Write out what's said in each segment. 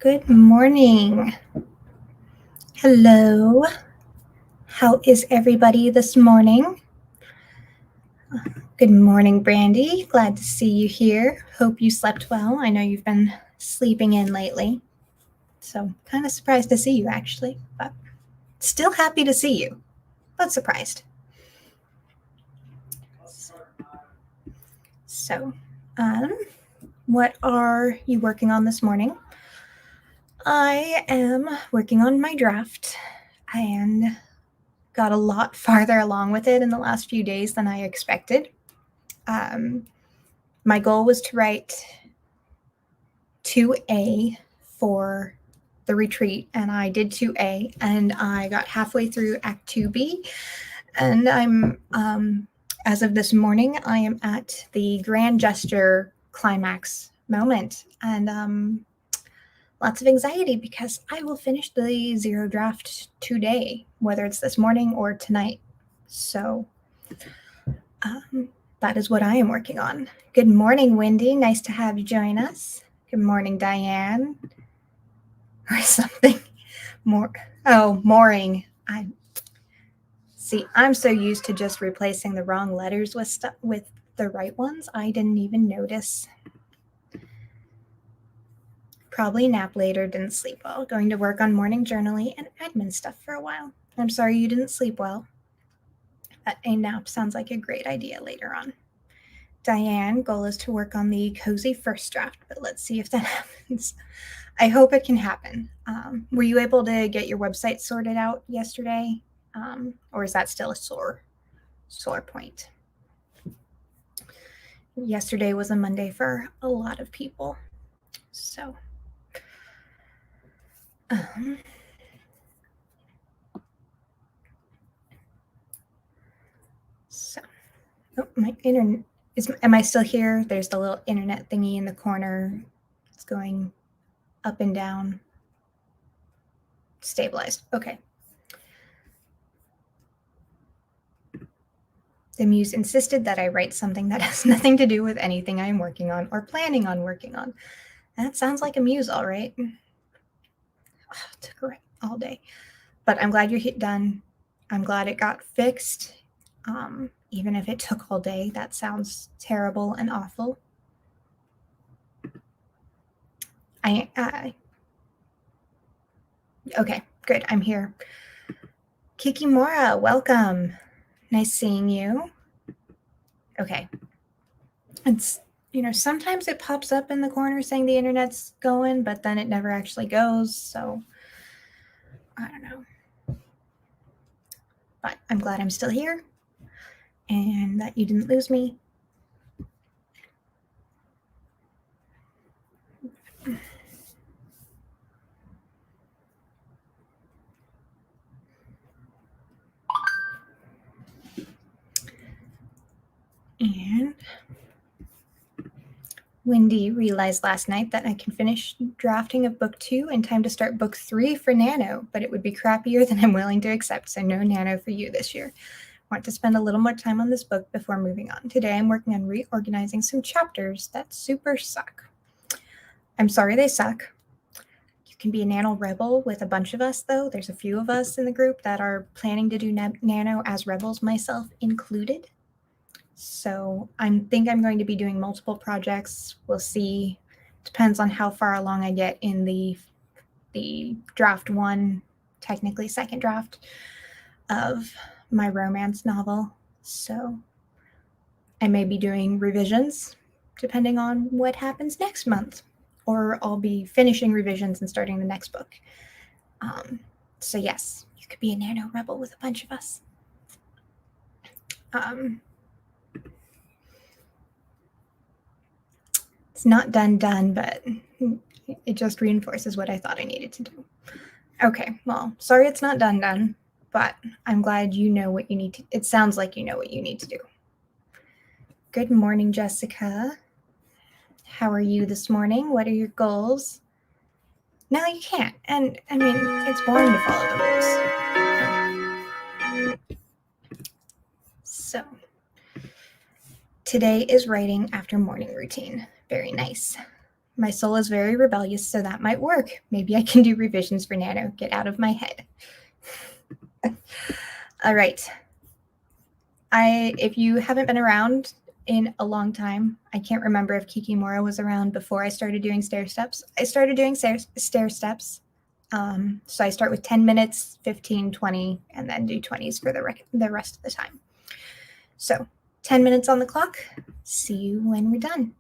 Good morning. Hello. How is everybody this morning? Good morning, Brandy. Glad to see you here. Hope you slept well. I know you've been sleeping in lately. So kind of surprised to see you actually, but still happy to see you, but surprised. So, what are you working on this morning? I am working on my draft and got a lot farther along with it in the last few days than I expected. My goal was to write 2A for the retreat, and I did 2A, and I got halfway through Act 2B, and as of this morning, I am at the grand gesture climax moment, and lots of anxiety because I will finish the zero draft today, whether it's this morning or tonight. So that is what I am working on. Good morning, Wendy. Nice to have you join us. Good morning, Diane. Or something more. Oh, mooring. I'm so used to just replacing the wrong letters with the right ones. I didn't even notice. Probably nap later, didn't sleep well. Going to work on morning journaling and admin stuff for a while. I'm sorry you didn't sleep well. A nap sounds like a great idea later on. Diane, goal is to work on the cozy first draft, but let's see if that happens. I hope it can happen. Were you able to get your website sorted out yesterday? Or is that still a sore point? Yesterday was a Monday for a lot of people. So, my internet am I still here? There's the little internet thingy in the corner. It's going up and down. Stabilized. Okay. The muse insisted that I write something that has nothing to do with anything I'm working on or planning on working on. That sounds like a muse, all right. It took all day. But I'm glad you're done. I'm glad it got fixed. Even if it took all day, that sounds terrible and awful. Okay, good. I'm here. Kikimora, welcome. Nice seeing you. Okay. It's, sometimes it pops up in the corner saying the internet's going, but then it never actually goes. So I don't know. But I'm glad I'm still here and that you didn't lose me. And Wendy realized last night that I can finish drafting of book 2 in time to start book 3 for Nano, but it would be crappier than I'm willing to accept, so no Nano for you this year. Want to spend a little more time on this book before moving on. Today I'm working on reorganizing some chapters that super suck. I'm sorry they suck. You can be a Nano rebel with a bunch of us, though. There's a few of us in the group that are planning to do Nano as rebels, myself included. So I think I'm going to be doing multiple projects. We'll see. Depends on how far along I get in the draft 1, technically second draft of my romance novel. So I may be doing revisions depending on what happens next month, or I'll be finishing revisions and starting the next book. So yes, you could be a Nano rebel with a bunch of us. It's not done, but it just reinforces what I thought I needed to do. Okay, well, sorry it's not done, but I'm glad you know what you need to. It sounds like you know what you need to do. Good morning, Jessica. How are you this morning? What are your goals? No, you can't. And I mean, it's boring to follow the rules. So today is writing after morning routine. Very nice. My soul is very rebellious, so that might work. Maybe I can do revisions for Nano. Get out of my head. All right. If you haven't been around in a long time, I can't remember if Kikimora was around before I started doing stair steps. I started doing stair steps. So I start with 10 minutes, 15, 20, and then do 20s for the rest of the time. So 10 minutes on the clock. See you when we're done.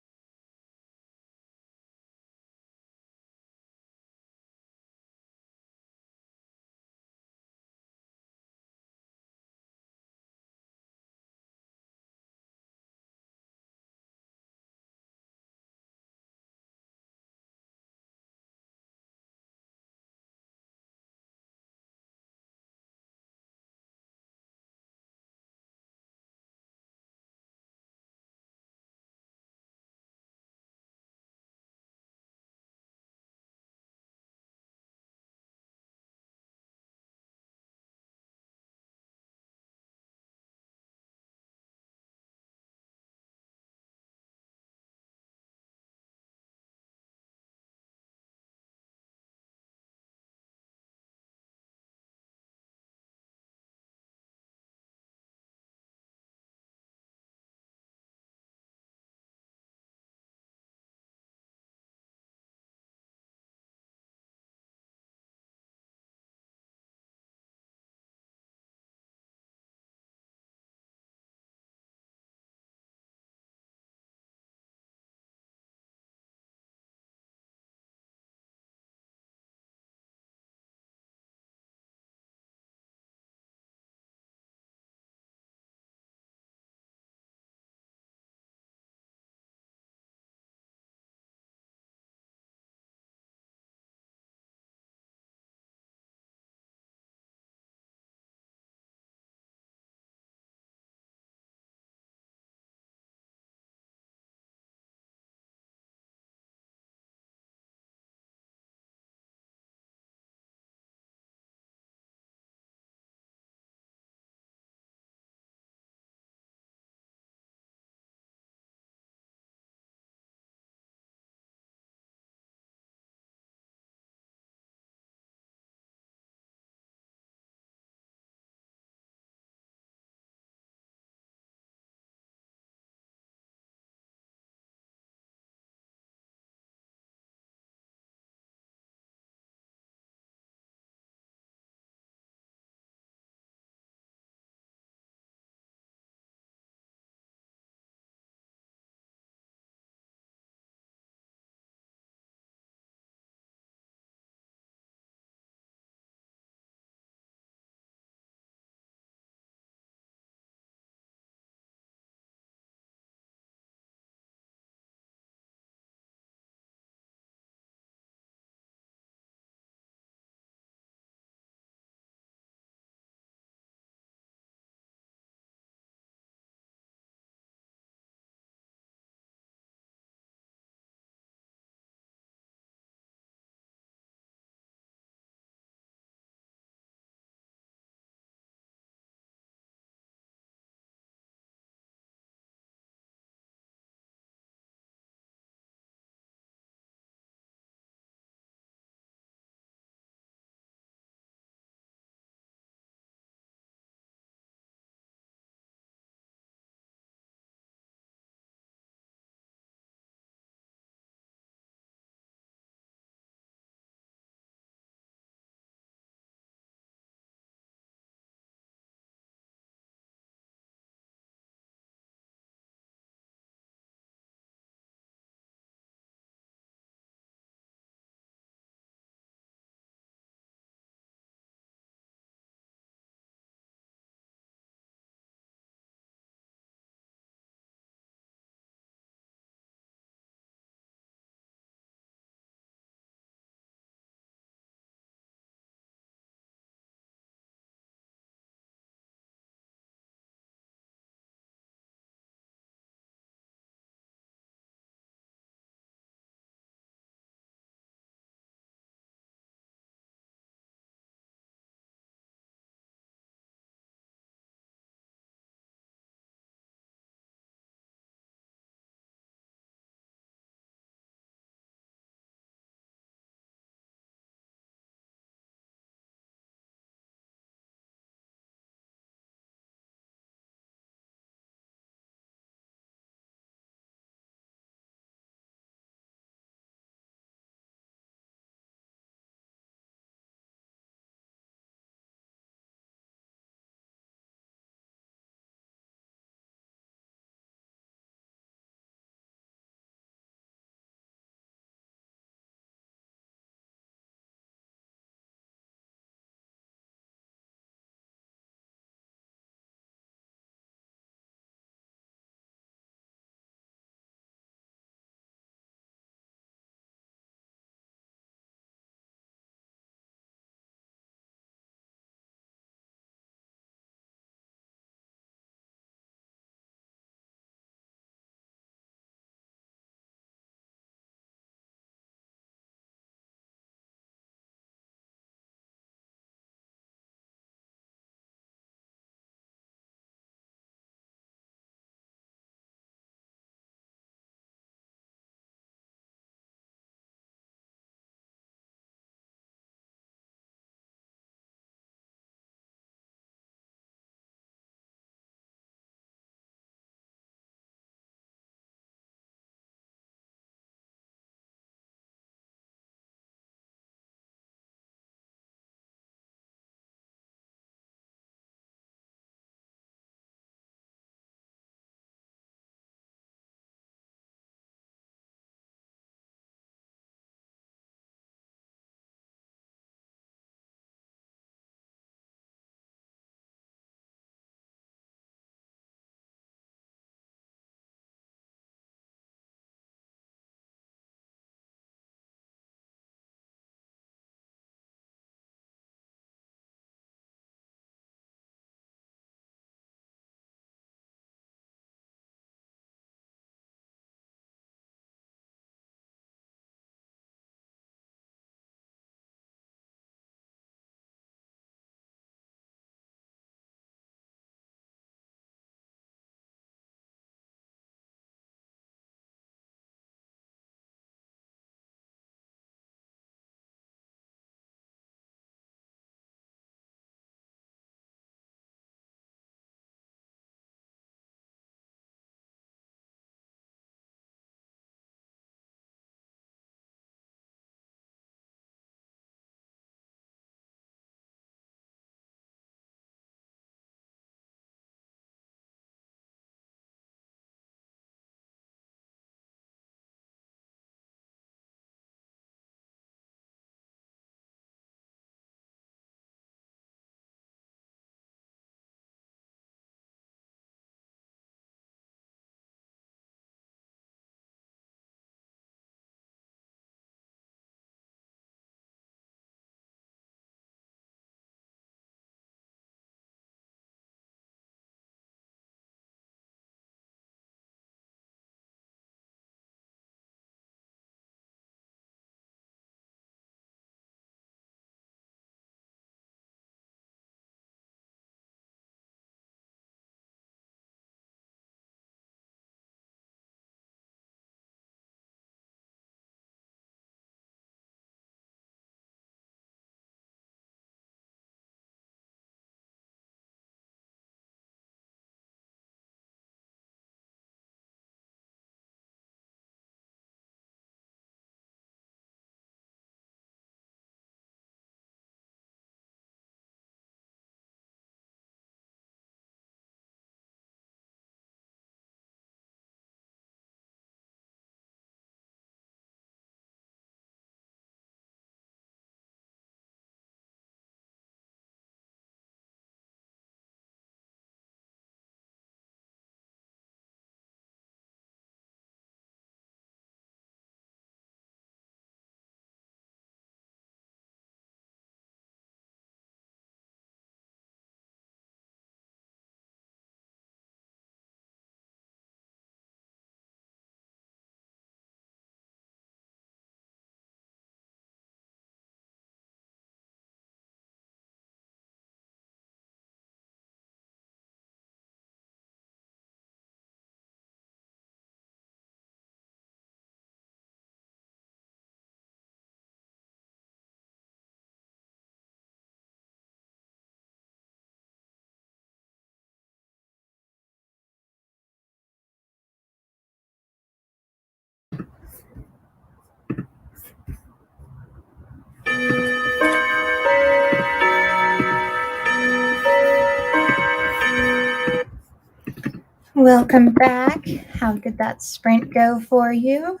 Welcome back. How did that sprint go for you?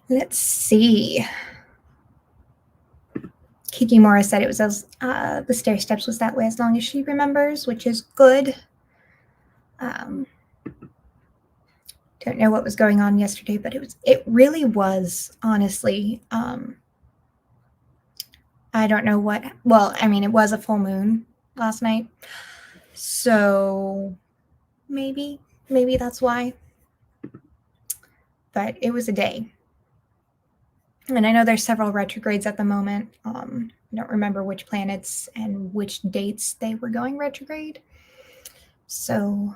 Let's see. Kiki Morris said it was as the stair steps was that way as long as she remembers, which is good. Don't know what was going on yesterday, but it really was, honestly. I don't know what. Well, I mean, it was a full moon last night, so maybe that's why. But it was a day. And I know there's several retrogrades at the moment. I don't remember which planets and which dates they were going retrograde. So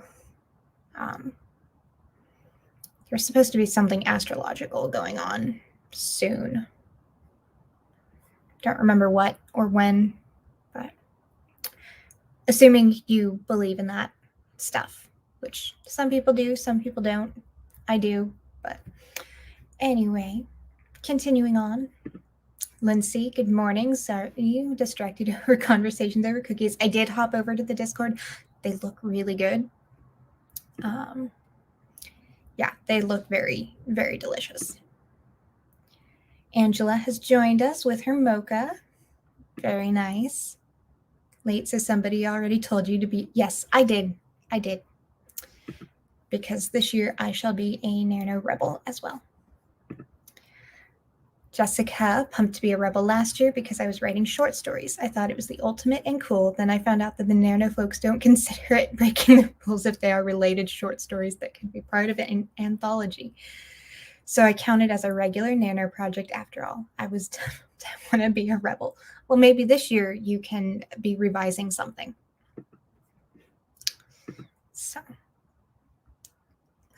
there's supposed to be something astrological going on soon. Don't remember what or when, but assuming you believe in that stuff, which some people do, some people don't. I do, but anyway, continuing on. Lindsay, good morning. Sorry, you distracted her conversations over cookies. I did hop over to the Discord. They look really good. Yeah, they look very, very delicious. Angela has joined us with her mocha. Very nice. Late, so somebody already told you to be. Yes, I did. Because this year I shall be a Nano Rebel as well. Jessica, pumped to be a rebel last year because I was writing short stories. I thought it was the ultimate and cool. Then I found out that the Nano folks don't consider it breaking the rules if they are related short stories that can be part of an anthology. So I counted as a regular Nano project after all. I want to be a rebel. Well, maybe this year you can be revising something. So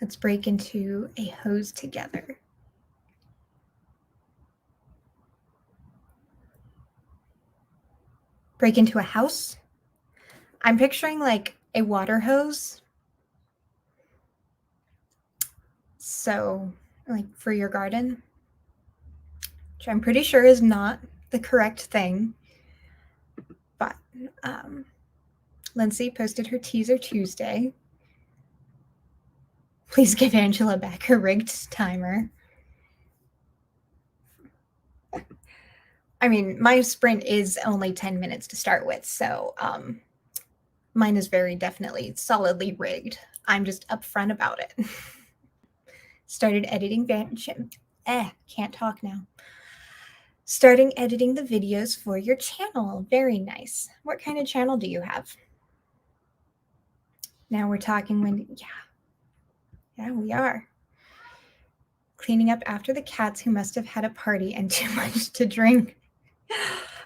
let's break into a hose together. Break into a house. I'm picturing like a water hose. So, like for your garden, which I'm pretty sure is not the correct thing. But Lindsay posted her teaser Tuesday. Please give Angela back her rigged timer. I mean, my sprint is only 10 minutes to start with, so mine is very definitely solidly rigged. I'm just upfront about it. Started editing can't talk now. Starting editing the videos for your channel. Very nice. What kind of channel do you have? Now we're talking when, yeah, we are. Cleaning up after the cats who must have had a party and too much to drink.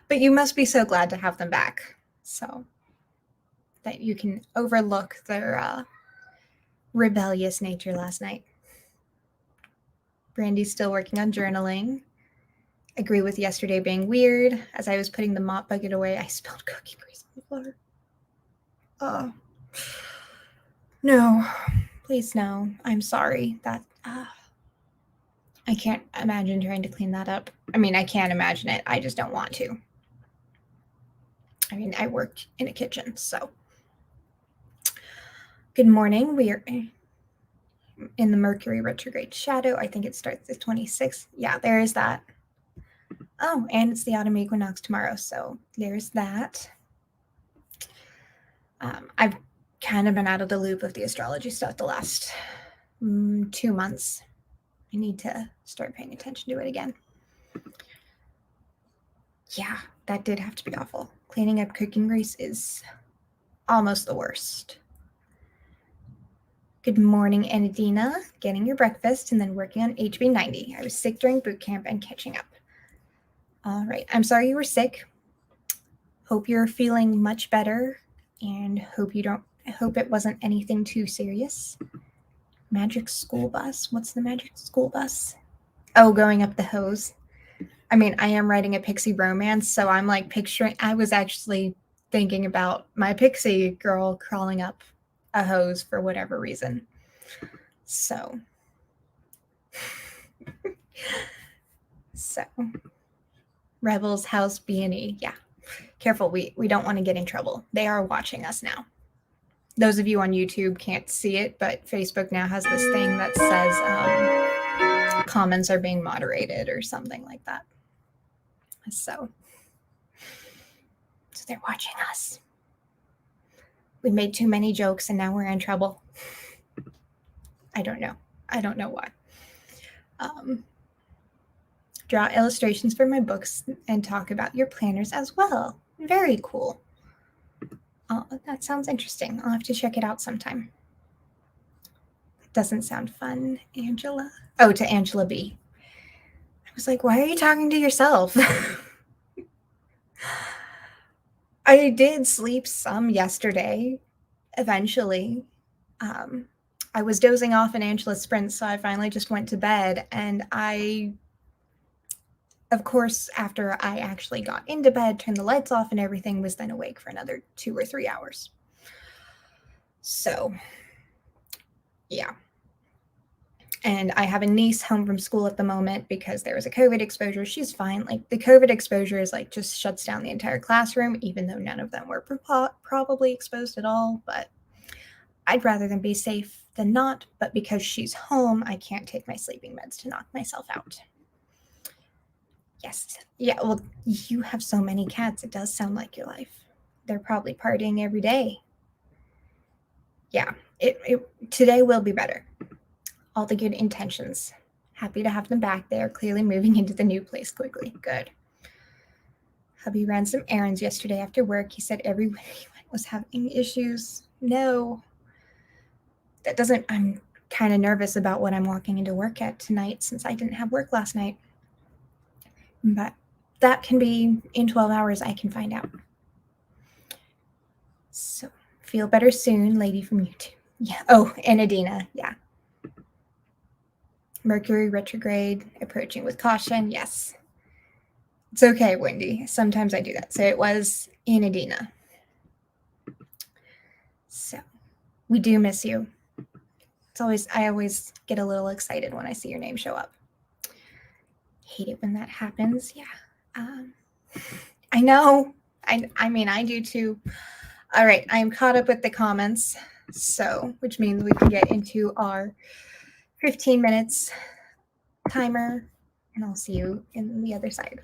But you must be so glad to have them back, so that you can overlook their rebellious nature last night. Brandy's still working on journaling. Agree with yesterday being weird. As I was putting the mop bucket away, I spilled cookie grease on the floor. Oh. No, please no. I'm sorry. That I can't imagine trying to clean that up. I mean, I can't imagine it. I just don't want to. I mean, I work in a kitchen, so. Good morning. We are in the Mercury retrograde shadow. I think it starts the 26th. Yeah, there is that. Oh, and it's the autumn equinox tomorrow, so there's that. I've kind of been out of the loop of the astrology stuff the last 2 months. I need to start paying attention to it again. Yeah, that did have to be awful. Cleaning up cooking grease is almost the worst. Good morning, Anadina. Getting your breakfast and then working on HB90. I was sick during boot camp and catching up. All right. I'm sorry you were sick. Hope you're feeling much better and hope it wasn't anything too serious. Magic school bus. What's the magic school bus? Oh, going up the hose. I mean, I am writing a pixie romance, so I'm like I was actually thinking about my pixie girl crawling up a hose for whatever reason. So Rebels House B&E. Yeah. Careful, we don't want to get in trouble. They are watching us now. those of you on YouTube can't see it, but Facebook now has this thing that says comments are being moderated or something like that. So they're watching us. We made too many jokes and now we're in trouble. I don't know. I don't know why. Draw illustrations for my books and talk about your planners as well. Very cool. That sounds interesting. I'll have to check it out sometime. Doesn't sound fun, Angela. Oh, to Angela B. I was like, why are you talking to yourself? I did sleep some yesterday, eventually. I was dozing off in Angela's sprint, so I finally just went to bed. And of course, after I actually got into bed, turned the lights off and everything, was then awake for another 2 or 3 hours. So, yeah. And I have a niece home from school at the moment because there was a COVID exposure. She's fine. Like, the COVID exposure is like just shuts down the entire classroom, even though none of them were probably exposed at all. But I'd rather them be safe than not. But because she's home, I can't take my sleeping meds to knock myself out. Yes. Yeah. Well, you have so many cats. It does sound like your life. They're probably partying every day. Yeah. Today will be better. All the good intentions. Happy to have them back. They are clearly moving into the new place quickly. Good. Hubby ran some errands yesterday after work. He said everyone was having issues. No. That doesn't, I'm kind of nervous about what I'm walking into work at tonight since I didn't have work last night. But that can be in 12 hours, I can find out. So, feel better soon, lady from YouTube. Yeah. Oh, and Adina. Yeah. Mercury retrograde, approaching with caution. Yes. It's okay, Wendy. Sometimes I do that. So it was in Adina. So we do miss you. I always get a little excited when I see your name show up. Hate it when that happens. Yeah. I know. I mean, I do too. All right. I'm caught up with the comments. So, which means we can get into our 15 minutes timer, and I'll see you in the other side.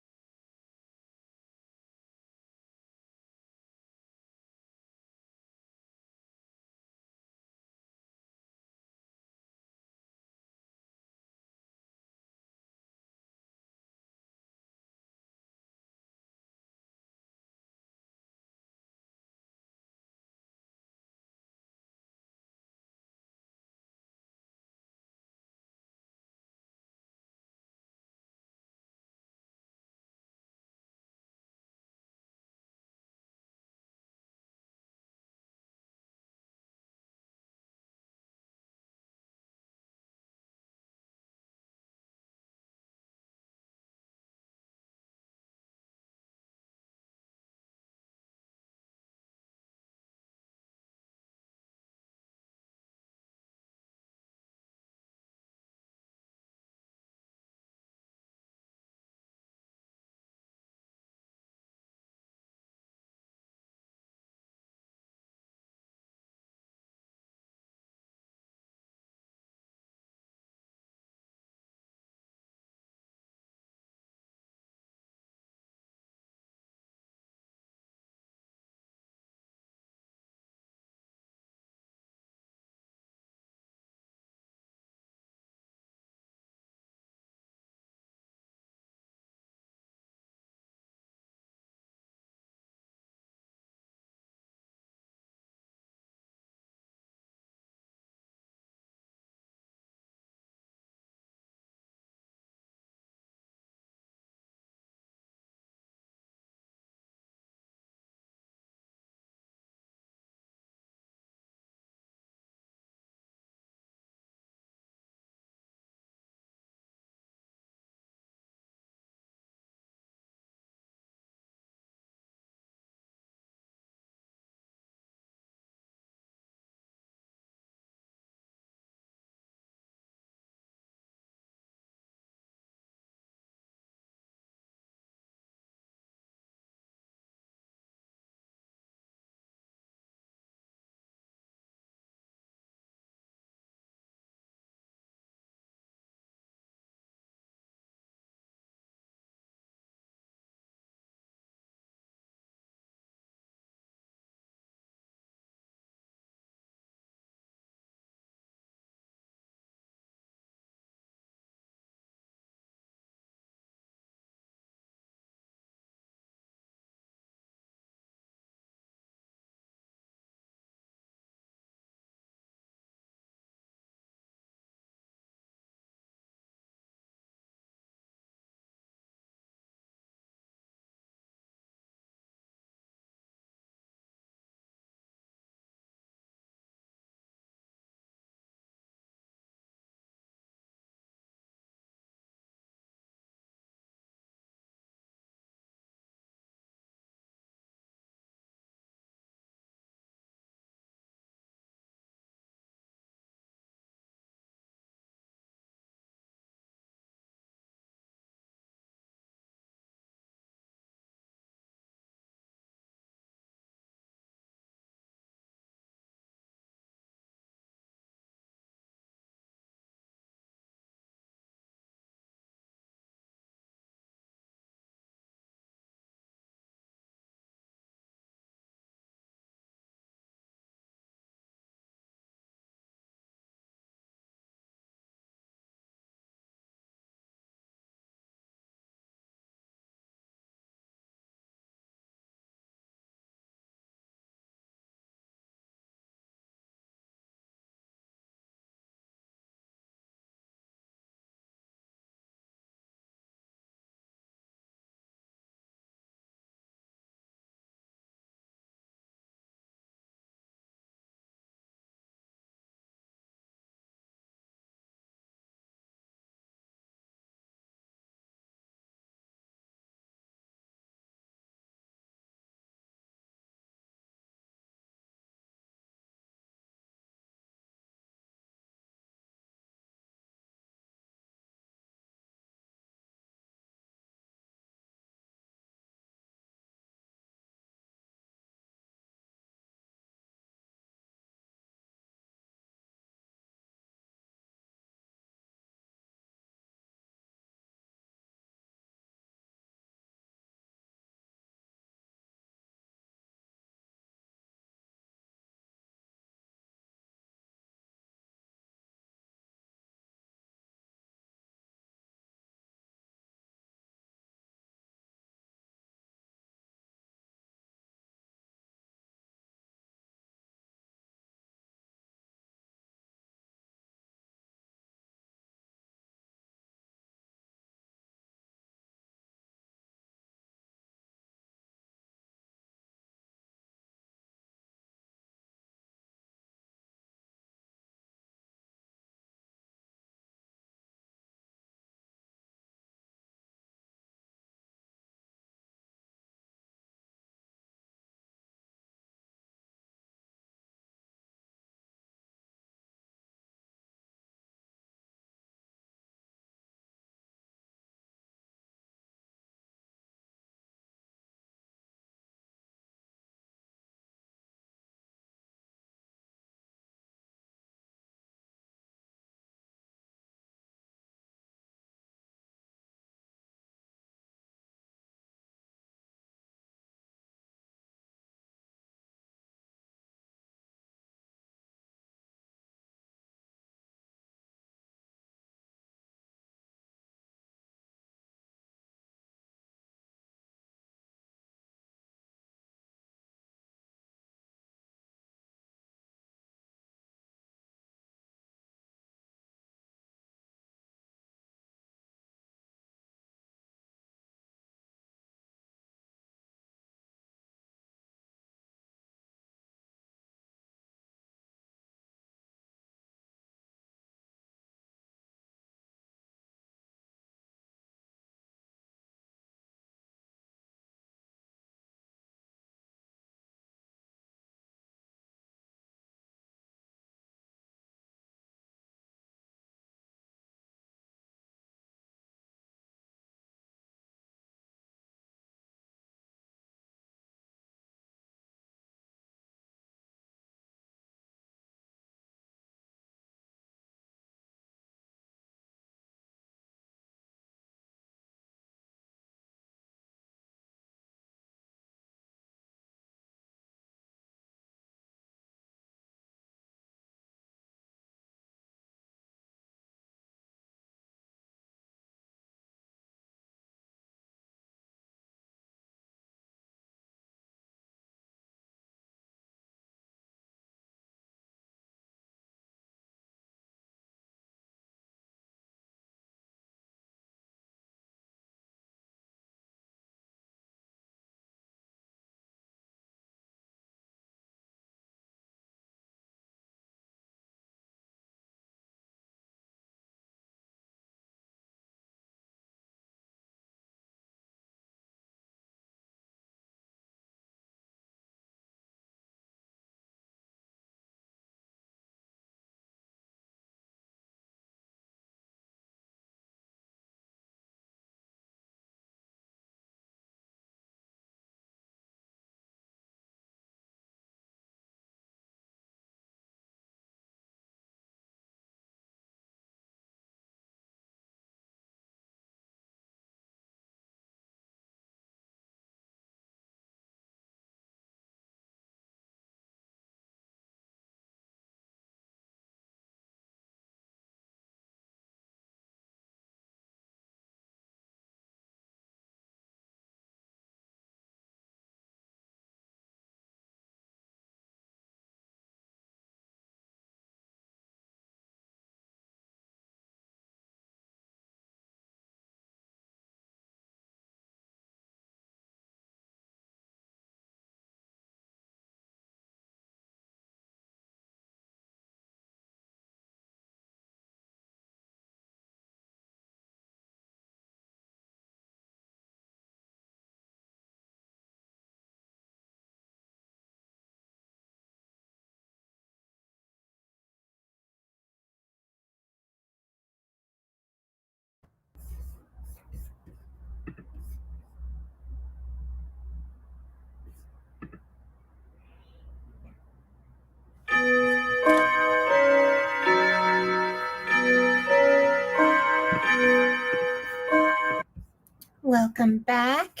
Welcome back.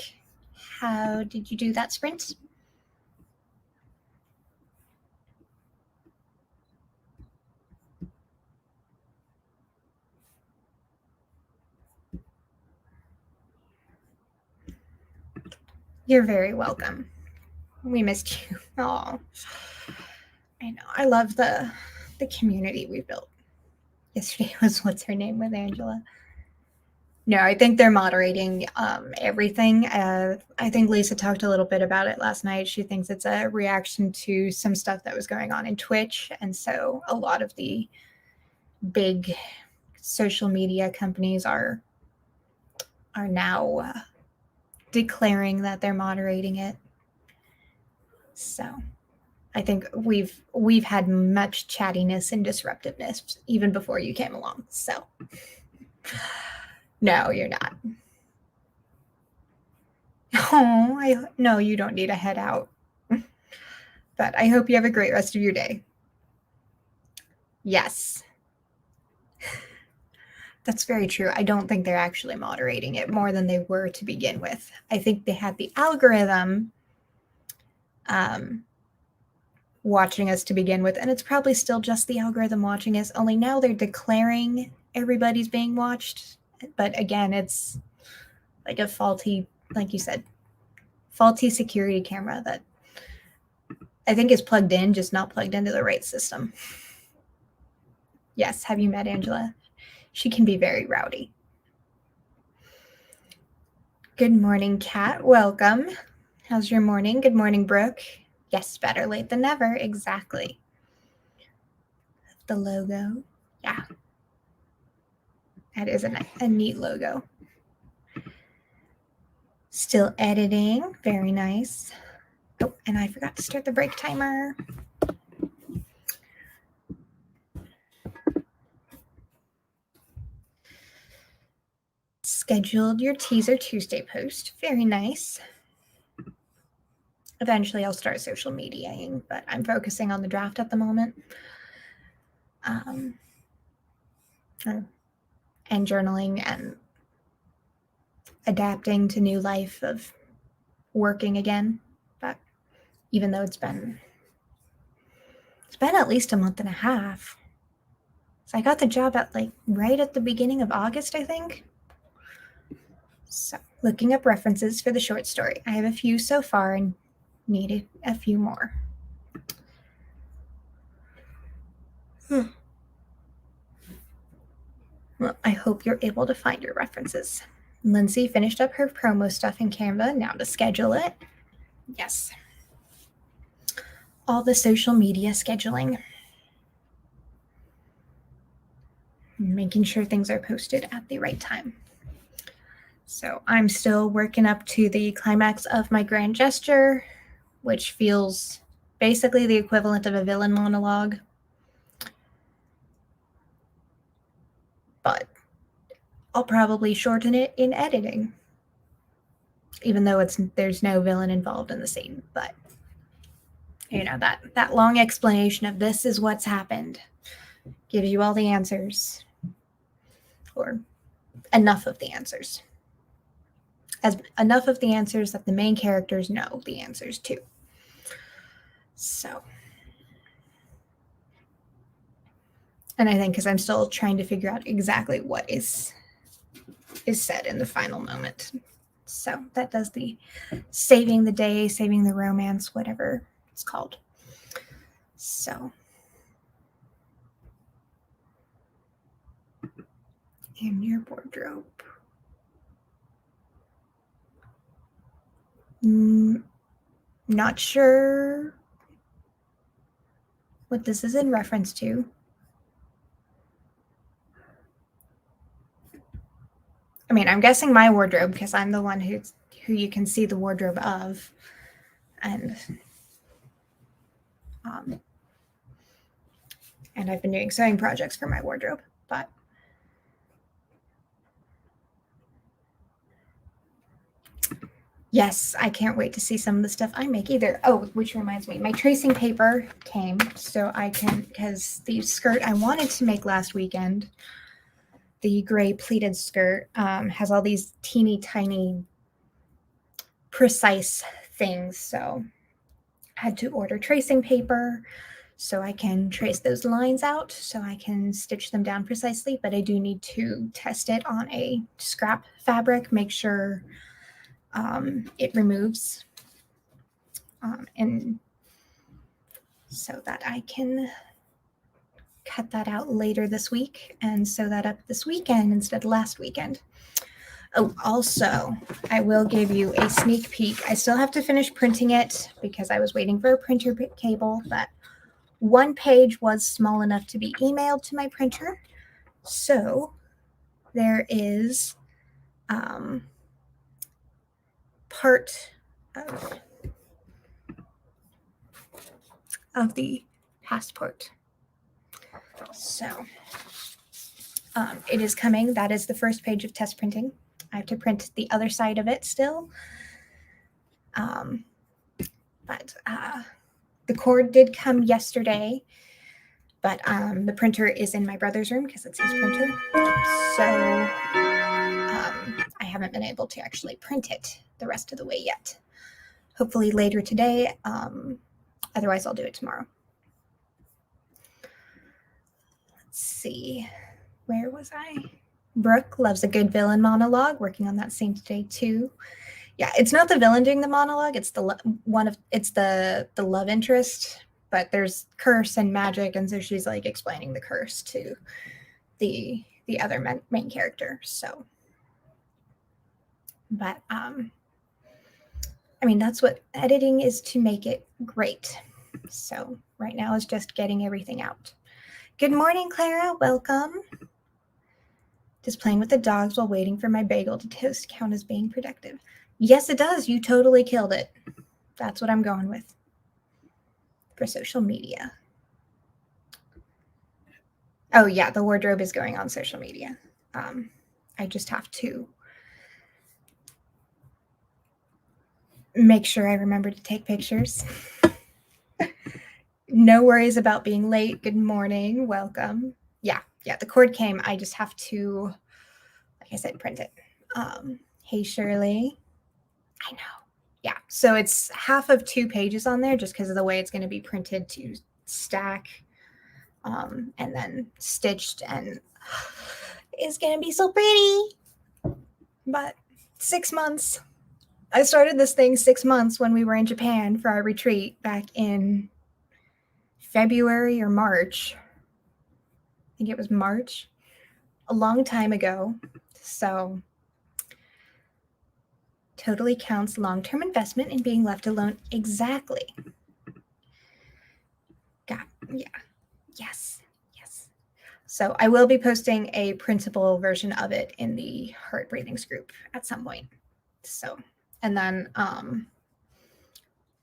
How did you do that sprint? You're very welcome. We missed you. Oh, I know. I love the community we built. Yesterday was what's her name with Angela. No, I think they're moderating everything. I think Lisa talked a little bit about it last night. She thinks it's a reaction to some stuff that was going on in Twitch. And so a lot of the big social media companies are now declaring that they're moderating it. So I think we've had much chattiness and disruptiveness even before you came along. So no, you're not. Oh, no, you don't need to head out. But I hope you have a great rest of your day. Yes. That's very true. I don't think they're actually moderating it more than they were to begin with. I think they had the algorithm watching us to begin with, and it's probably still just the algorithm watching us, only now they're declaring everybody's being watched. But again, it's like a faulty, like you said, faulty security camera that I think is plugged in, just not plugged into the right system. Yes, have you met Angela? She can be very rowdy. Good morning, Kat. Welcome. How's your morning? Good morning, Brooke. Yes, better late than never. Exactly. The logo. Yeah. That is a neat logo. Still editing. Very nice. Oh, and I forgot to start the break timer. Scheduled your teaser Tuesday post. Very nice. Eventually I'll start social mediaing, but I'm focusing on the draft at the moment. And journaling and adapting to new life of working again. But even though it's been at least a month and a half. So I got the job at right at the beginning of August, I think. So looking up references for the short story. I have a few so far and needed a few more. Well, I hope you're able to find your references. Lindsay finished up her promo stuff in Canva. Now to schedule it. Yes. All the social media scheduling. Making sure things are posted at the right time. So I'm still working up to the climax of my grand gesture, which feels basically the equivalent of a villain monologue. But I'll probably shorten it in editing, even though there's no villain involved in the scene. But that long explanation of this is what's happened gives you all the answers, or enough of the answers. Enough of the answers that the main characters know the answers to. So, and I think because I'm still trying to figure out exactly what is said in the final moment. So that does the saving the day, saving the romance, whatever it's called. So, in your wardrobe. Not sure what this is in reference to. I mean, I'm guessing my wardrobe because I'm the one who you can see the wardrobe of, and I've been doing sewing projects for my wardrobe, but yes, I can't wait to see some of the stuff I make either. Oh, which reminds me, my tracing paper came, so I can, because the skirt I wanted to make last weekend the gray pleated skirt has all these teeny tiny precise things. So I had to order tracing paper so I can trace those lines out so I can stitch them down precisely. But I do need to test it on a scrap fabric, make sure it removes, and so that I can cut that out later this week and sew that up this weekend instead of last weekend. Oh, also, I will give you a sneak peek. I still have to finish printing it because I was waiting for a printer cable, but one page was small enough to be emailed to my printer. So there is part of the passport. So it is coming. That is the first page of test printing. I have to print the other side of it still. But the cord did come yesterday, but the printer is in my brother's room because it's his printer. So I haven't been able to actually print it the rest of the way yet. Hopefully later today. Otherwise, I'll do it tomorrow. Let's see. Where was I? Brooke loves a good villain monologue. Working on that scene today too. Yeah, it's not the villain doing the monologue. It's the love interest. But there's curse and magic, and so she's like explaining the curse to the other main character. So, but I mean, that's what editing is, to make it great. So right now is just getting everything out. Good morning, Clara. Welcome. Just playing with the dogs while waiting for my bagel to toast count as being productive. Yes, it does. You totally killed it. That's what I'm going with for social media. Oh, yeah, the wardrobe is going on social media. I just have to make sure I remember to take pictures. No worries about being late. Good morning. Welcome. Yeah, the cord came. I just have to, like I said, print it. Hey, Shirley. I know. Yeah, so it's half of 2 pages on there just because of the way it's going to be printed to stack and then stitched, and it's going to be so pretty. But 6 months. I started this thing 6 months when we were in Japan for our retreat back in February or March. I think it was March, a long time ago. So totally counts long-term investment in being left alone. Exactly. Yeah. Yes. So I will be posting a printable version of it in the Heart Breathings group at some point. So, and then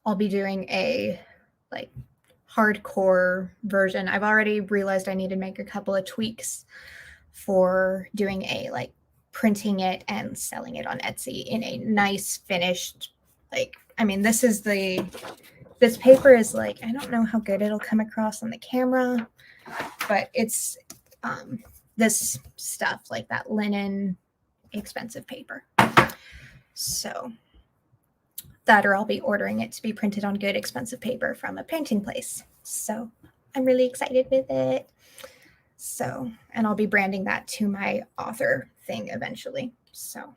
I'll be doing a like hardcore version. I've already realized I need to make a couple of tweaks for doing a like printing it and selling it on Etsy in a nice finished, like, I mean, this paper is like, I don't know how good it'll come across on the camera, but it's this stuff like that linen expensive paper. So that, or I'll be ordering it to be printed on good expensive paper from a printing place. So I'm really excited with it. So, and I'll be branding that to my author thing eventually. So,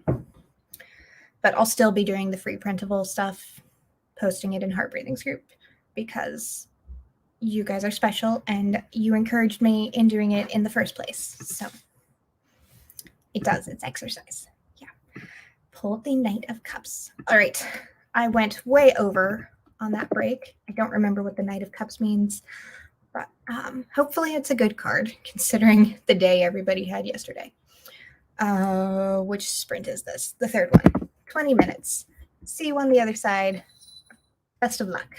but I'll still be doing the free printable stuff, posting it in Heart Breathings group because you guys are special and you encouraged me in doing it in the first place. So it does, it's exercise. Yeah. Pull the Knight of Cups. All right. I went way over on that break. I don't remember what the Knight of Cups means, but hopefully it's a good card considering the day everybody had yesterday. Which sprint is this? The third one. 20 minutes. See you on the other side. Best of luck.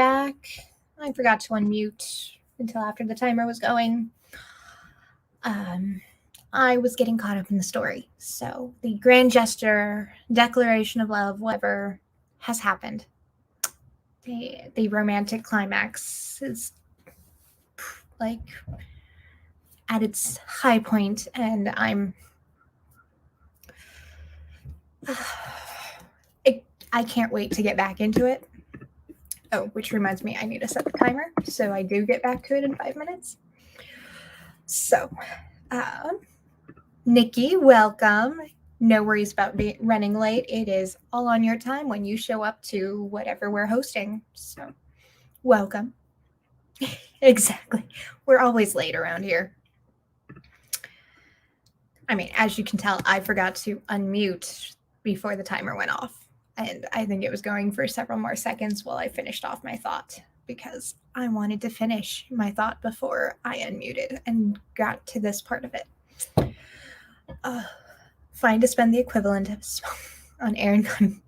back. I forgot to unmute until after the timer was going. I was getting caught up in the story. So the grand gesture, declaration of love, whatever has happened. The romantic climax is like at its high point, and I can't wait to get back into it. Oh, which reminds me, I need to set the timer so I do get back to it in 5 minutes. So, Nikki, welcome. No worries about running late. It is all on your time when you show up to whatever we're hosting. So, welcome. Exactly. We're always late around here. I mean, as you can tell, I forgot to unmute before the timer went off. And I think it was going for several more seconds while I finished off my thought because I wanted to finish my thought before I unmuted and got to this part of it. Fine to spend the equivalent of on Aaron.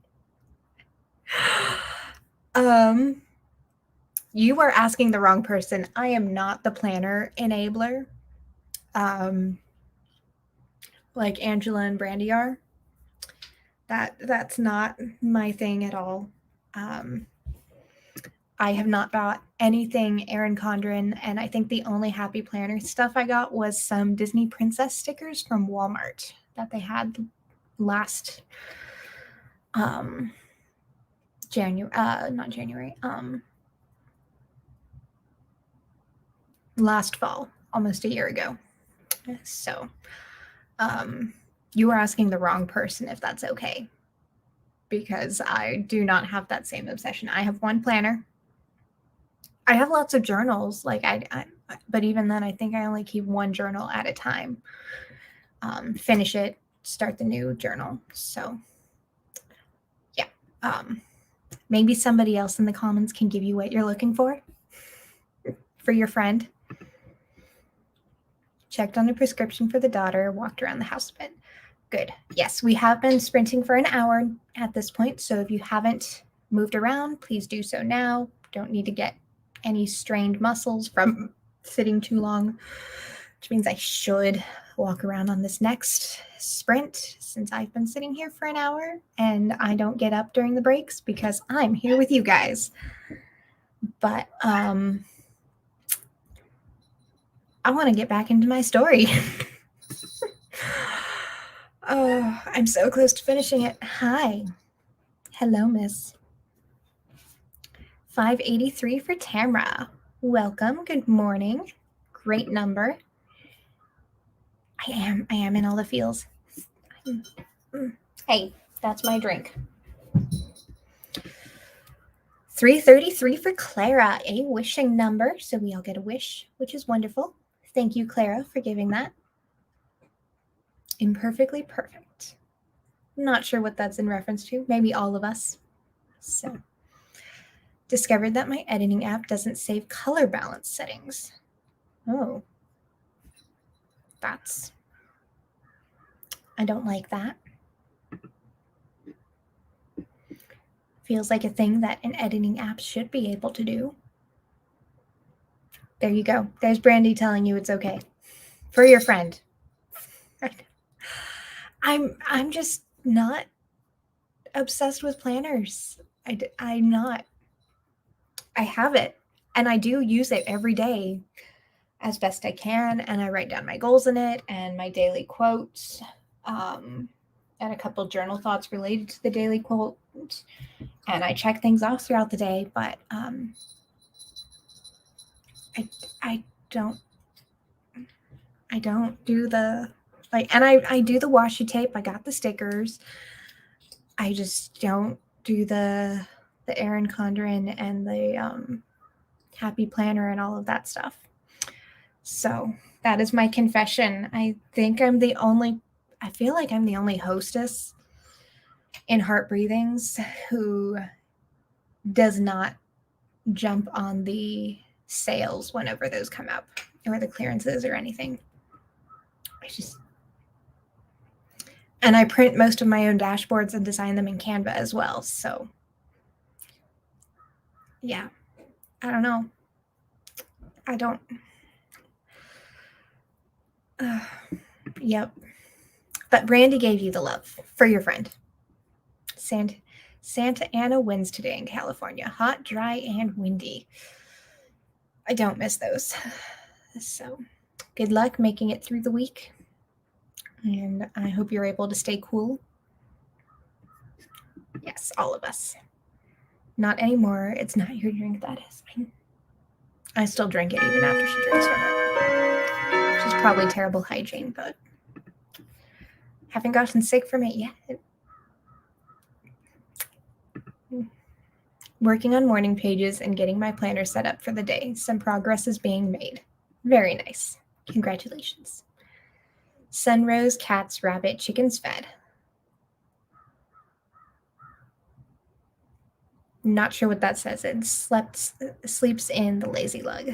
You are asking the wrong person. I am not the planner enabler. Like Angela and Brandy are. That's not my thing at all. I have not bought anything Erin Condren, and I think the only Happy Planner stuff I got was some Disney Princess stickers from Walmart that they had last last fall, almost a year ago. So you are asking the wrong person if that's okay, because I do not have that same obsession. I have one planner. I have lots of journals, like but even then, I think I only keep one journal at a time. Finish it, start the new journal. So, yeah. Maybe somebody else in the comments can give you what you're looking for your friend. Checked on a prescription for the daughter, walked around the house a bit. Good. Yes, we have been sprinting for an hour at this point, so if you haven't moved around, please do so now. Don't need to get any strained muscles from sitting too long, which means I should walk around on this next sprint since I've been sitting here for an hour and I don't get up during the breaks because I'm here with you guys. But I want to get back into my story. Oh, I'm so close to finishing it. Hi. Hello, miss. 583 for Tamra. Welcome. Good morning. Great number. I am in all the feels. Hey, that's my drink. 333 for Clara, a wishing number. So we all get a wish, which is wonderful. Thank you, Clara, for giving that. Imperfectly perfect. Not sure what that's in reference to. Maybe all of us. So, discovered that my editing app doesn't save color balance settings. Oh. I don't like that. Feels like a thing that an editing app should be able to do. There you go. There's Brandy telling you it's okay. For your friend. I'm just not obsessed with planners. I'm not. I have it, and I do use it every day as best I can, and I write down my goals in it and my daily quotes, and a couple journal thoughts related to the daily quote, and I check things off throughout the day, but I don't do the and I do the washi tape. I got the stickers. I just don't do the Erin Condren and the Happy Planner and all of that stuff. So that is my confession. I feel like I'm the only hostess in Heart Breathings who does not jump on the sales whenever those come up or the clearances or anything. And I print most of my own dashboards and design them in Canva as well. So yeah, I don't know. I don't. Yep. But Brandy gave you the love for your friend. Santa Ana winds today in California. Hot, dry, and windy. I don't miss those. So good luck making it through the week. And I hope you're able to stay cool. Yes, all of us. Not anymore. It's not your drink, that is. I still drink it even after she drinks from it. Which is probably terrible hygiene, but haven't gotten sick from it yet. Working on morning pages and getting my planner set up for the day. Some progress is being made. Very nice. Congratulations. Sunrose, cats, rabbit, chickens fed. Not sure what that says. It sleeps in the lazy lug.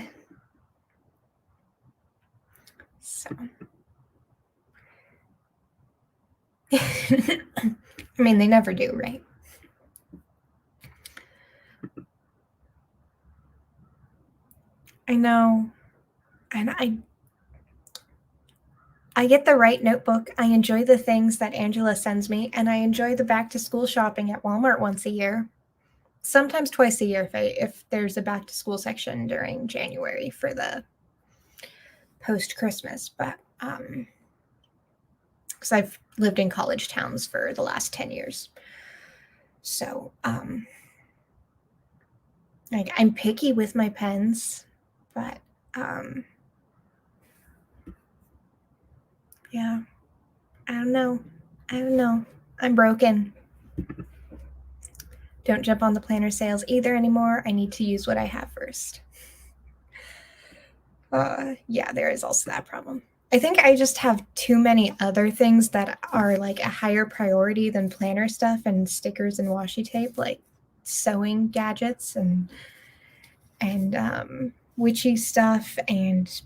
So, I mean, they never do, right? I know, and I get the right notebook. I enjoy the things that Angela sends me, and I enjoy the back to school shopping at Walmart once a year. Sometimes twice a year if there's a back to school section during January for the post Christmas, but because I've lived in college towns for the last 10 years. So, like I'm picky with my pens, but yeah, I don't know. I'm broken. Don't jump on the planner sales either anymore. I need to use what I have first. Yeah, there is also that problem. I think I just have too many other things that are like a higher priority than planner stuff and stickers and washi tape, like sewing gadgets and witchy stuff and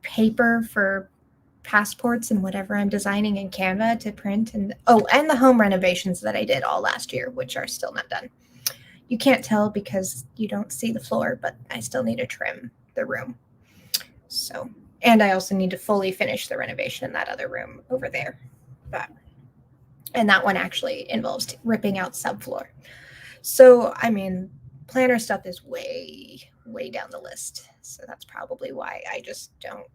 paper for passports and whatever I'm designing in Canva to print, and the home renovations that I did all last year, which are still not done. You can't tell because you don't see the floor, but I still need to trim the room. So, and I also need to fully finish the renovation in that other room over there. And that one actually involves ripping out subfloor. So, I mean, planner stuff is way down the list. So that's probably why I just don't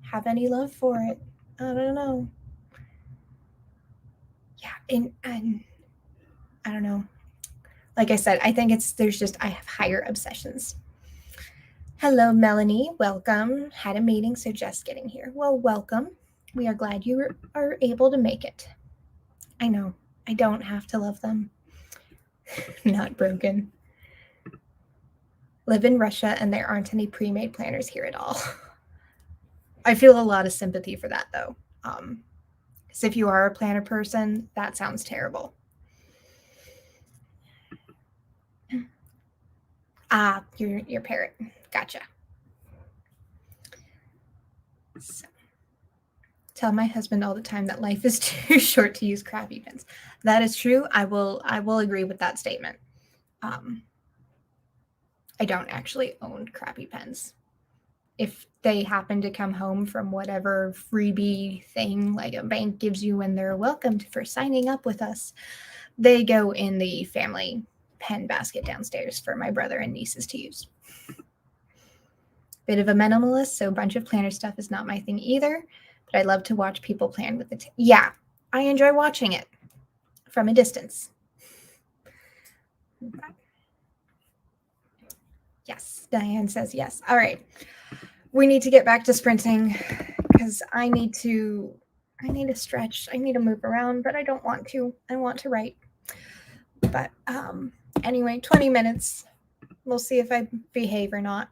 have any love for it. I don't know. Yeah, and I don't know. Like I said, I think I have higher obsessions. Hello, Melanie. Welcome. Had a meeting, so just getting here. Well, welcome. We are glad you are able to make it. I know. I don't have to love them. Not broken. Live in Russia, and there aren't any pre-made planners here at all. I feel a lot of sympathy for that, though. Because if you are a planner person, that sounds terrible. Ah, your parrot. Gotcha. So, tell my husband all the time that life is too short to use crappy pens. That is true. I will agree with that statement. I don't actually own crappy pens. If they happen to come home from whatever freebie thing like a bank gives you when they're welcome for signing up with us, they go in the family pen basket downstairs for my brother and nieces to use. Bit of a minimalist, so a bunch of planner stuff is not my thing either, but I love to watch people plan with it. Yeah, I enjoy watching it from a distance. Yes, Diane says yes. All right. We need to get back to sprinting because I need to stretch. I need to move around, but I don't want to. I want to write. But anyway, 20 minutes. We'll see if I behave or not.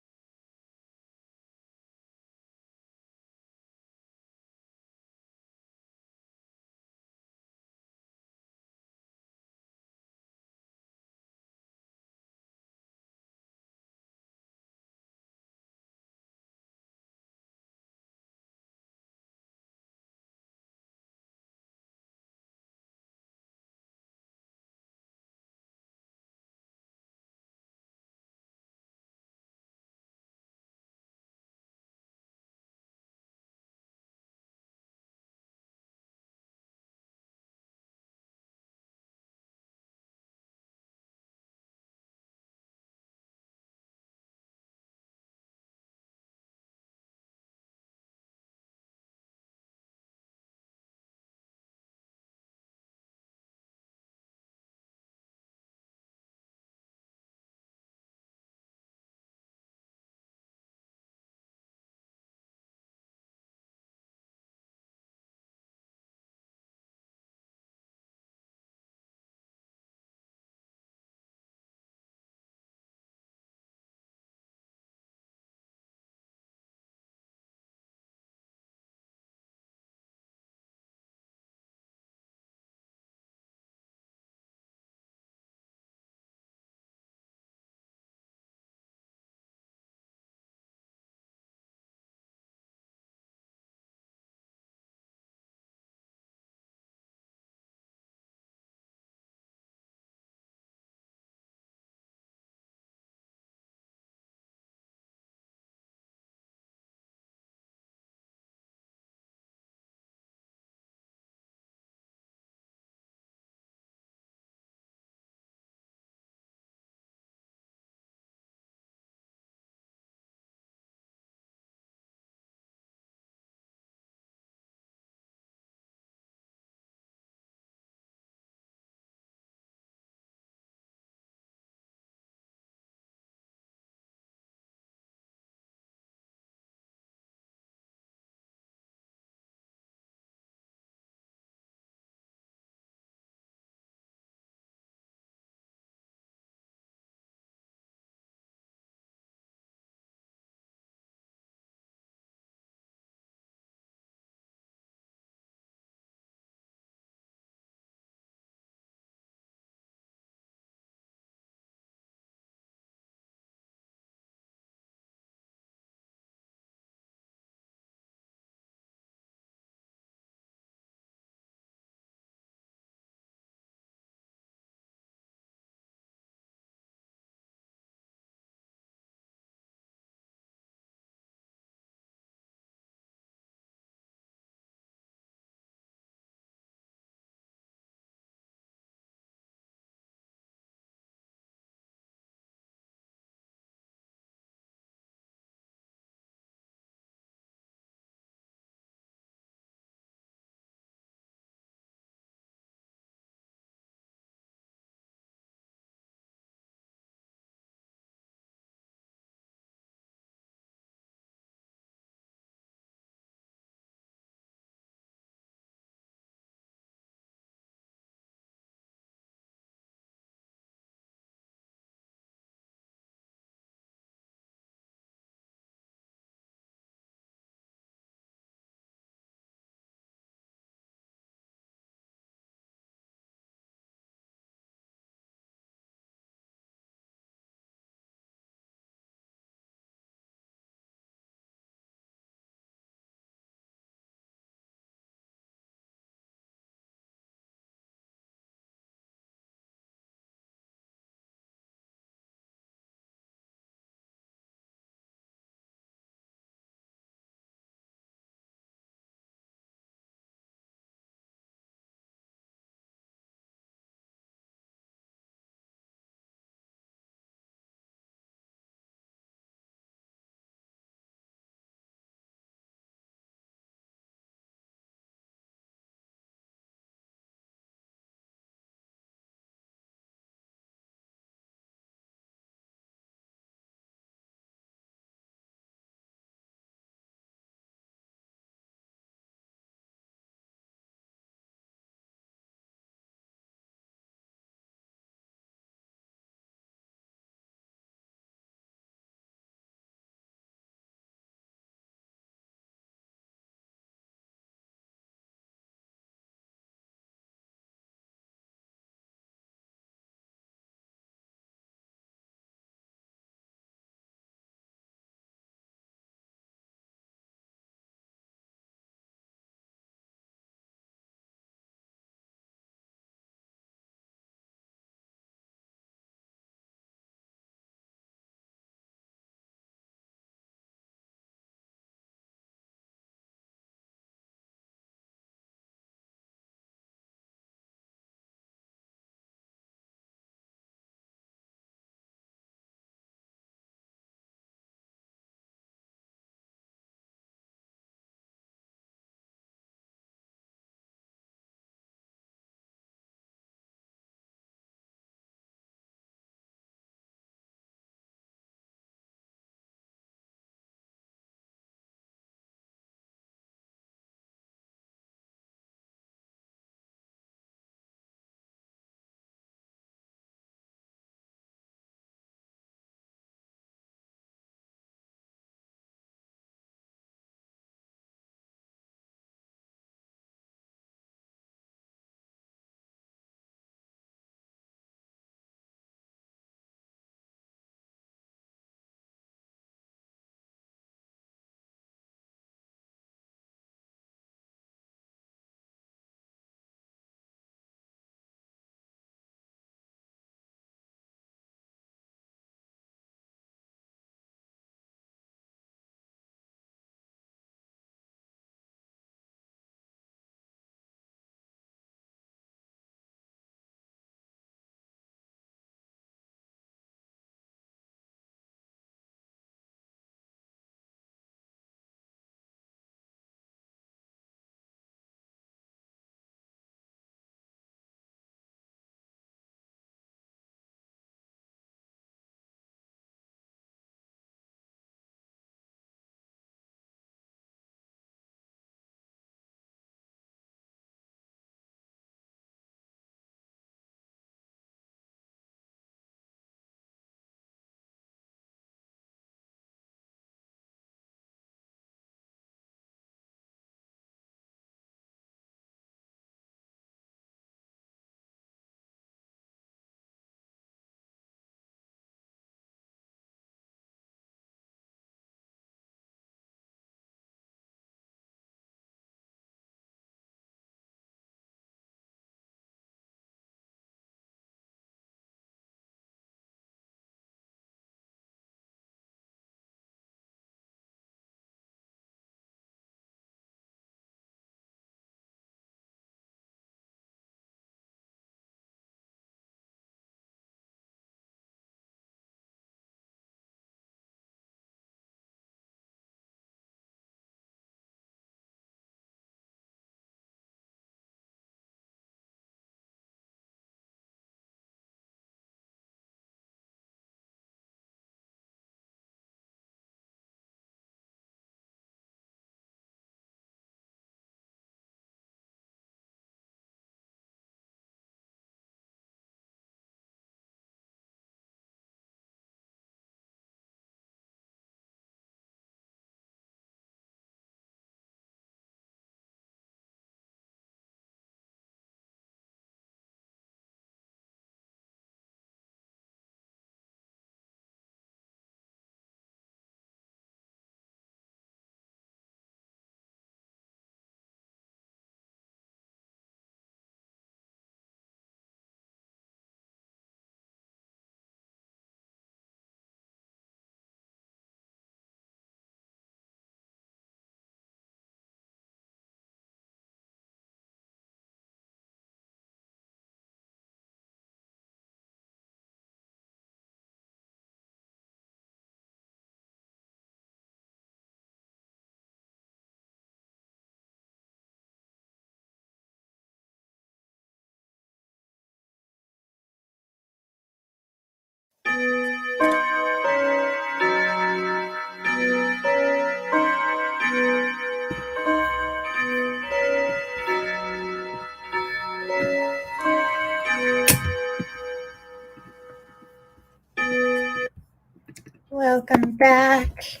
Welcome back.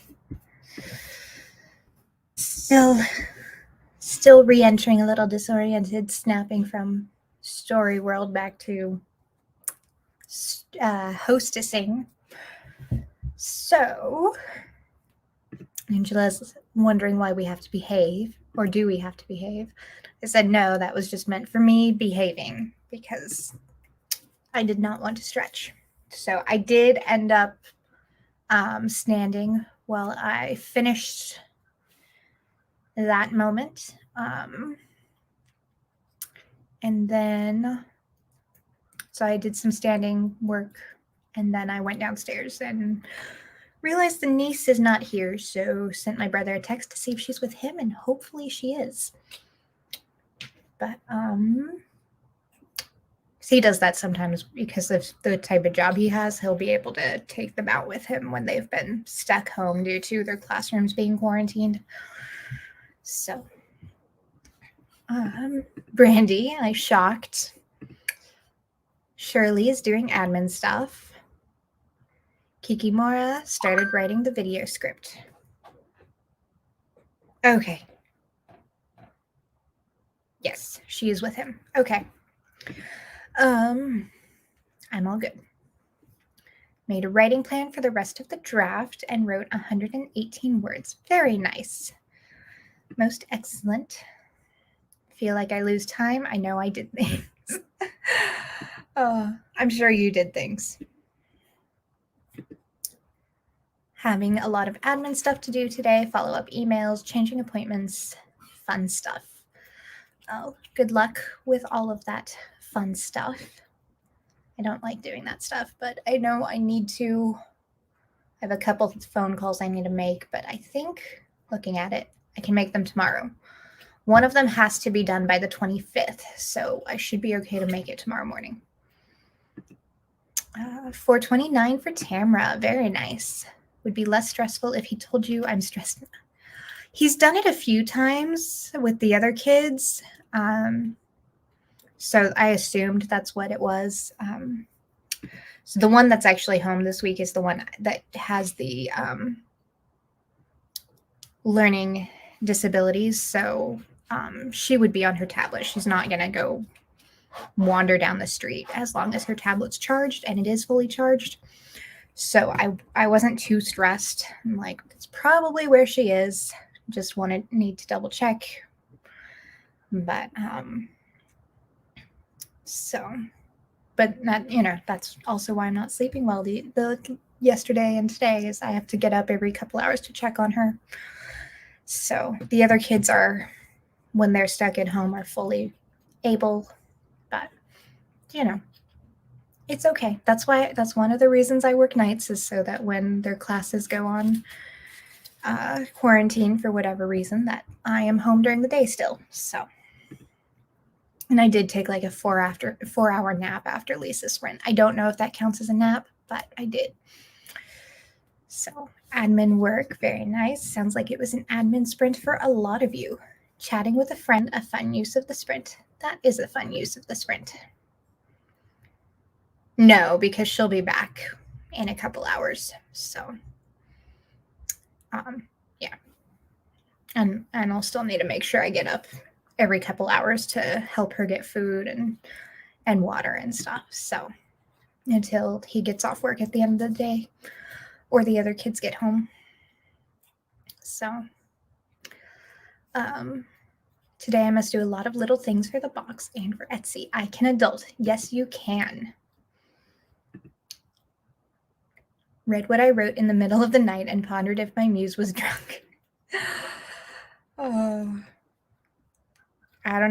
Still re-entering a little disoriented, snapping from story world back to hostessing. So, Angela's wondering why we have to behave, or do we have to behave? I said no, that was just meant for me behaving because I did not want to stretch. So I did end up standing while I finished that moment. And then, so I did some standing work, and then I went downstairs and realized the niece is not here, so sent my brother a text to see if she's with him, and hopefully she is. But he does that sometimes because of the type of job he has. He'll be able to take them out with him when they've been stuck home due to their classrooms being quarantined. So, Brandy, I shocked. Shirley is doing admin stuff. Kikimora started writing the video script. Okay. Yes, she is with him. Okay. I'm all good. Made a writing plan for the rest of the draft and wrote 118 words. Very nice. Most excellent. Feel like I lose time. I know I did things. I'm sure you did things. Having a lot of admin stuff to do today, follow-up emails, changing appointments, fun stuff. Oh, good luck with all of that fun stuff. I don't like doing that stuff, but I know I need to. I have a couple of phone calls I need to make, but I think, looking at it, I can make them tomorrow. One of them has to be done by the 25th, so I should be okay to make it tomorrow morning. 429 for Tamra. Very nice. Would be less stressful if he told you I'm stressed. He's done it a few times with the other kids. So I assumed that's what it was. So the one that's actually home this week is the one that has the learning disabilities. So she would be on her tablet. She's not going to go wander down the street as long as her tablet's charged, and it is fully charged. So I wasn't too stressed. I'm like, it's probably where she is. Just need to double check. But but that, that's also why I'm not sleeping well. The yesterday and today is I have to get up every couple hours to check on her. So the other kids are, when they're stuck at home, are fully able, but it's okay. That's one of the reasons I work nights, is so that when their classes go on quarantine for whatever reason, that I am home during the day still. So, and I did take like a 4-hour nap after Lisa's sprint. I don't know if that counts as a nap, but I did. So admin work, very nice. Sounds like it was an admin sprint for a lot of you. Chatting with a friend, a fun use of the sprint. That is a fun use of the sprint. No, because she'll be back in a couple hours. So, yeah. And I'll still need to make sure I get up every couple hours to help her get food and water and stuff. So until he gets off work at the end of the day or the other kids get home. So today I must do a lot of little things for the box and for Etsy. I can adult. Yes, you can. Read what I wrote in the middle of the night and pondered if my muse was drunk. Oh, I don't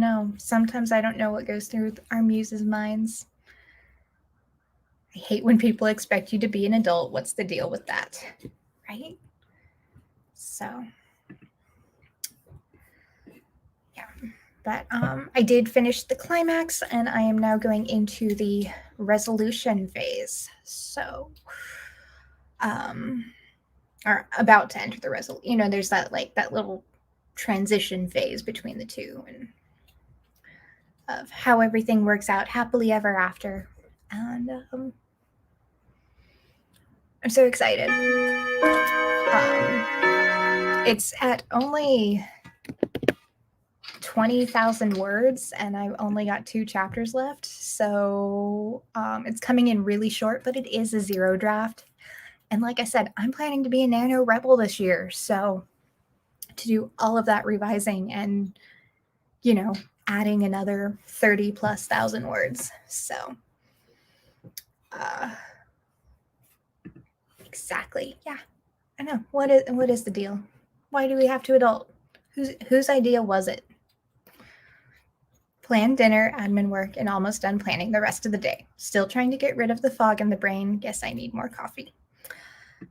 know. Sometimes I don't know what goes through our muses' minds. I hate when people expect you to be an adult. What's the deal with that? Right? So, yeah. But I did finish the climax, and I am now going into the resolution phase. So, or about to enter the resolution. There's that little transition phase between the two, and of how everything works out happily ever after. And I'm so excited. It's at only 20,000 words, and I've only got 2 chapters left. So it's coming in really short, but it is a 0 draft. And like I said, I'm planning to be a Nano Rebel this year. So to do all of that revising and, adding another 30 plus thousand words. So exactly. Yeah. I know. What is the deal? Why do we have to adult? Whose idea was it? Planned dinner, admin work, and almost done planning the rest of the day. Still trying to get rid of the fog in the brain. Guess I need more coffee.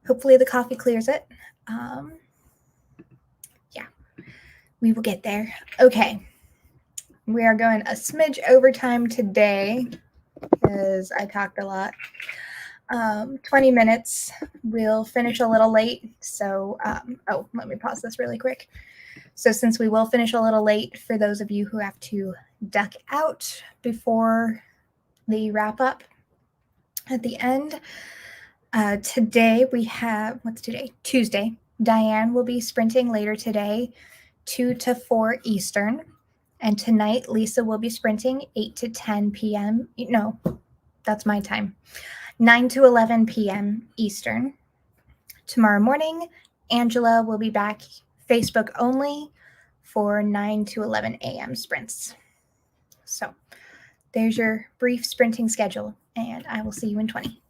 Hopefully the coffee clears it. Yeah, we will get there. Okay. We are going a smidge overtime today because I talked a lot. 20 minutes. We'll finish a little late. So, let me pause this really quick. So since we will finish a little late, for those of you who have to duck out before the wrap up at the end, today we have, what's today? Tuesday. Diane will be sprinting later today, 2 to 4 Eastern. And tonight, Lisa will be sprinting 8 to 10 p.m. No, that's my time. 9 to 11 p.m. Eastern. Tomorrow morning, Angela will be back Facebook only for 9 to 11 a.m. sprints. So there's your brief sprinting schedule, and I will see you in 20.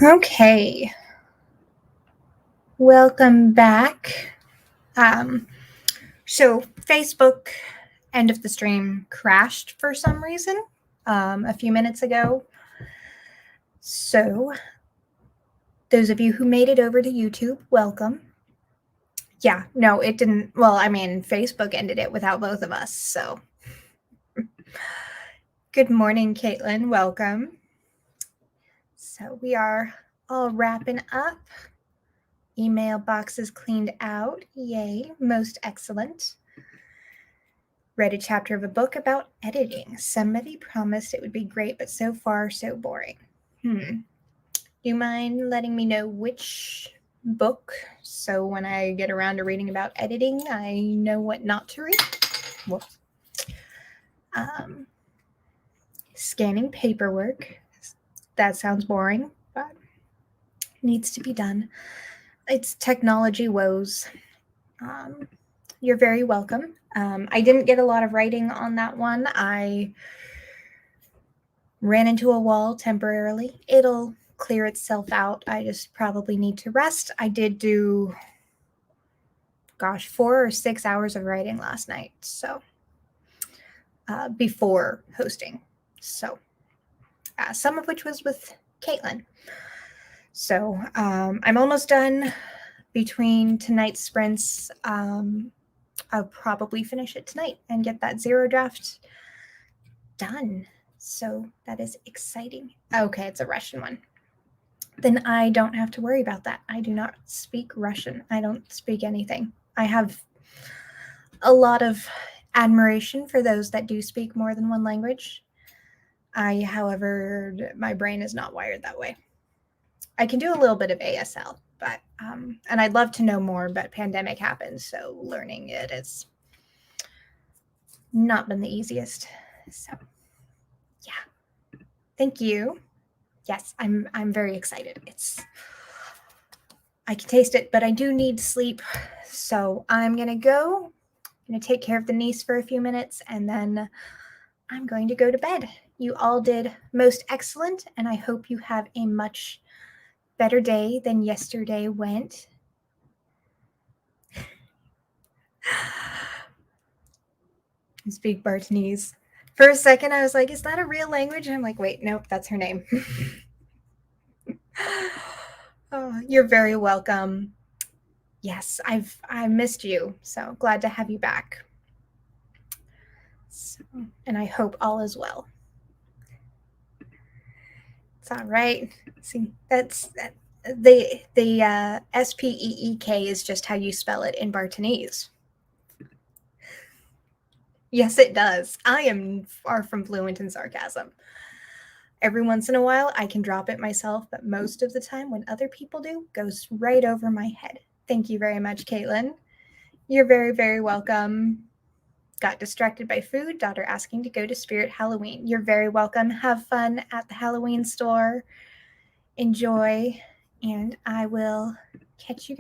Okay. Welcome back. So Facebook end of the stream crashed for some reason a few minutes ago. So those of you who made it over to YouTube, welcome. Yeah, no, it didn't. Well, I mean, Facebook ended it without both of us. So good morning, Caitlin. Welcome. So we are all wrapping up. Email box is cleaned out. Yay, most excellent. Read a chapter of a book about editing. Somebody promised it would be great, but so far, so boring. Do you mind letting me know which book, so when I get around to reading about editing, I know what not to read? Whoops. Scanning paperwork. That sounds boring, but needs to be done. It's technology woes. You're very welcome. I didn't get a lot of writing on that one. I ran into a wall temporarily. It'll clear itself out. I just probably need to rest. I did do, 4 or 6 hours of writing last night. So before hosting. So some of which was with Caitlin. So I'm almost done. Between tonight's sprints, I'll probably finish it tonight and get that zero draft done. So that is exciting. Okay, it's a Russian one. Then I don't have to worry about that. I do not speak Russian. I don't speak anything. I have a lot of admiration for those that do speak more than one language. However, my brain is not wired that way. I can do a little bit of ASL, but and I'd love to know more, but pandemic happened, so learning it has not been the easiest. So yeah, thank you. Yes, I'm very excited. I can taste it, but I do need sleep, so I'm gonna go. I'm gonna take care of the niece for a few minutes, and then I'm going to go to bed. You all did most excellent, and I hope you have a much better day than yesterday went. I speak Bartonese. For a second, I was like, is that a real language? And I'm like, wait, nope, that's her name. Oh, you're very welcome. Yes, I missed you, so glad to have you back. So, and I hope all is well. It's all right. See, that's the SPEEK is just how you spell it in Bartonese. Yes, it does. I am far from fluent in sarcasm. Every once in a while, I can drop it myself, but most of the time, when other people do, goes right over my head. Thank you very much, Caitlin. You're very, very welcome. Got distracted by food. Daughter asking to go to Spirit Halloween. You're very welcome. Have fun at the Halloween store. Enjoy, and I will catch you guys.